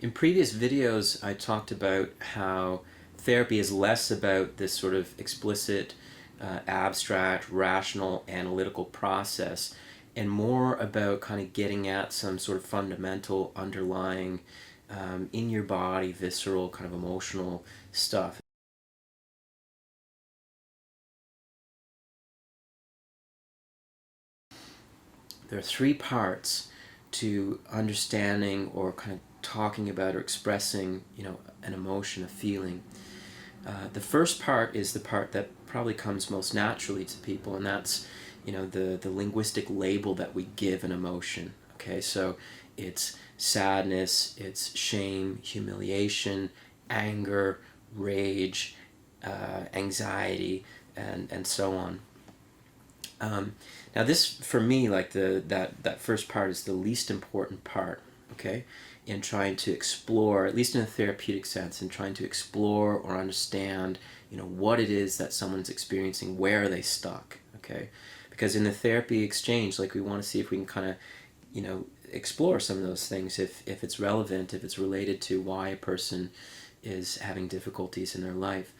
In previous videos, I talked about how therapy is less about this sort of explicit, abstract, rational, analytical process, and more about kind of getting at some sort of fundamental, underlying, in your body, visceral, kind of emotional stuff. There are three parts to understanding or kind of talking about or expressing, an emotion, a feeling. The first part is the part that probably comes most naturally to people, and that's, the linguistic label that we give an emotion. Okay, so it's sadness, it's shame, humiliation, anger, rage, anxiety, and so on. Now this, for me, like that first part is the least important part, okay, in trying to explore, at least in a therapeutic sense, in trying to explore or understand, what it is that someone's experiencing, where are they stuck, okay? Because in the therapy exchange, like, we want to see if we can kind of, explore some of those things, if it's relevant, if it's related to why a person is having difficulties in their life.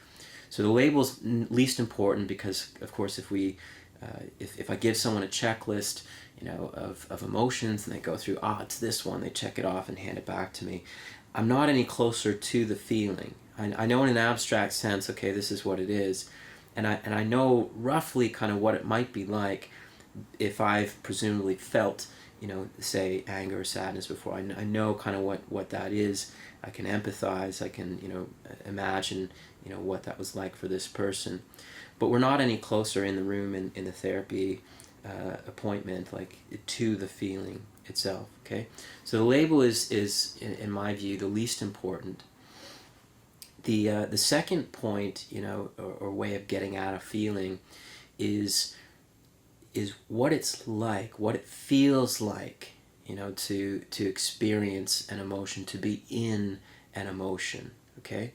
So the label's least important because, of course, if I give someone a checklist, of emotions, and they go through, it's this one, they check it off and hand it back to me, I'm not any closer to the feeling. I know in an abstract sense, okay, this is what it is, and I know roughly kind of what it might be like if I've presumably felt, say anger or sadness before. I know kind of what that is. I can empathize. I can, imagine, what that was like for this person. But we're not any closer in the room in the therapy appointment, like, to the feeling itself. Okay, so the label is in my view the least important. The second point, or way of getting at a feeling, is what it's like, what it feels like, to experience an emotion, to be in an emotion. Okay,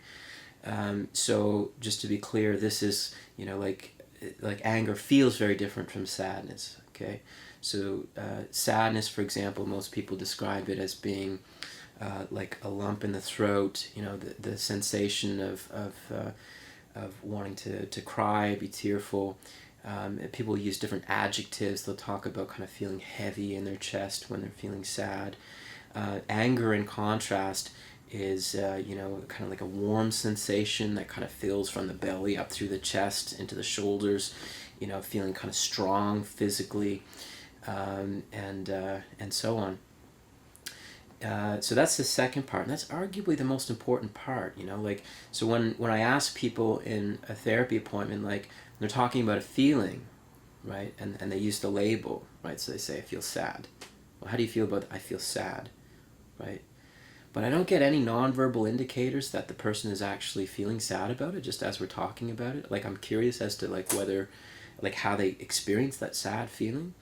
so just to be clear, this is, like anger feels very different from sadness. Okay, so sadness, for example, most people describe it as being like a lump in the throat, the sensation of wanting to cry, be tearful. People use different adjectives. They'll talk about kind of feeling heavy in their chest when they're feeling sad. Anger, in contrast, is kind of like a warm sensation that kind of fills from the belly up through the chest into the shoulders, feeling kind of strong physically, and so on. So that's the second part, and that's arguably the most important part. So when I ask people in a therapy appointment, like, they're talking about a feeling, right, and they use the label, right, so they say, I feel sad. Well, how do you feel about I feel sad, right? But I don't get any nonverbal indicators that the person is actually feeling sad about it, just as we're talking about it. Like, I'm curious as to, like, whether, like, how they experience that sad feeling.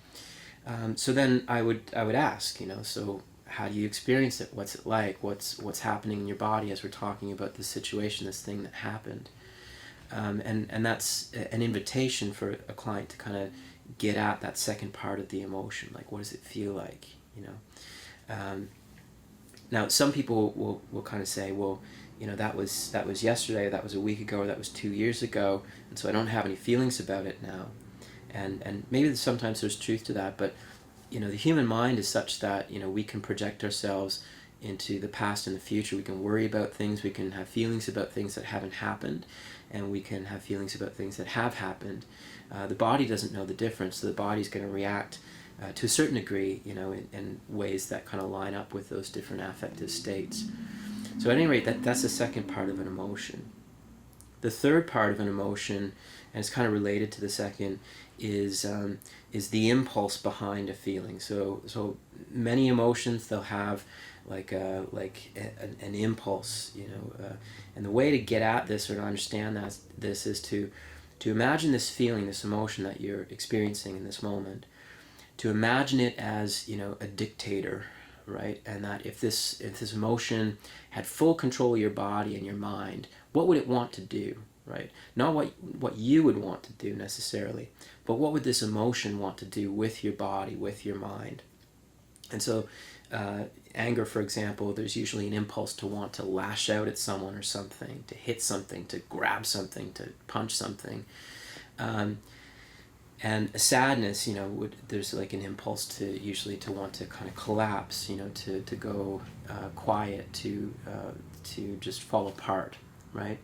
So then I would ask, so how do you experience it? What's it like? What's happening in your body as we're talking about this situation, this thing that happened? And that's an invitation for a client to kind of get at that second part of the emotion. Like, what does it feel like? Now, some people will kind of say, well, that was yesterday, that was a week ago, or that was 2 years ago, and so I don't have any feelings about it now. And maybe sometimes there's truth to that, but the human mind is such that we can project ourselves into the past and the future. We can worry about things, we can have feelings about things that haven't happened, and we can have feelings about things that have happened. The body doesn't know the difference, so the body's going to react to a certain degree, in ways that kind of line up with those different affective states. So at any rate, that's the second part of an emotion. The third part of an emotion, and it's kind of related to the second, is the impulse behind a feeling. So many emotions, they'll have like an impulse, and the way to get at this or to understand this is to imagine this feeling, this emotion that you're experiencing in this moment, to imagine it as, a dictator, right? And that if this emotion had full control of your body and your mind, what would it want to do, right? Not what you would want to do necessarily, but what would this emotion want to do with your body, with your mind? And so Anger, for example, there's usually an impulse to want to lash out at someone or something, to hit something, to grab something, to punch something. And a sadness, there's like an impulse to usually to want to kind of collapse, to go quiet, to just fall apart, right?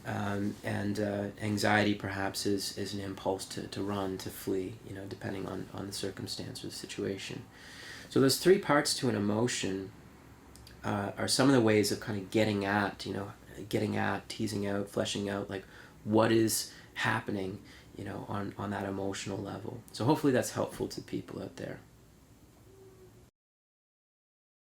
And anxiety perhaps is an impulse to run, to flee, depending on the circumstance or the situation. So those three parts to an emotion are some of the ways of kind of getting at, teasing out, fleshing out, like what is happening, on that emotional level. So hopefully that's helpful to people out there.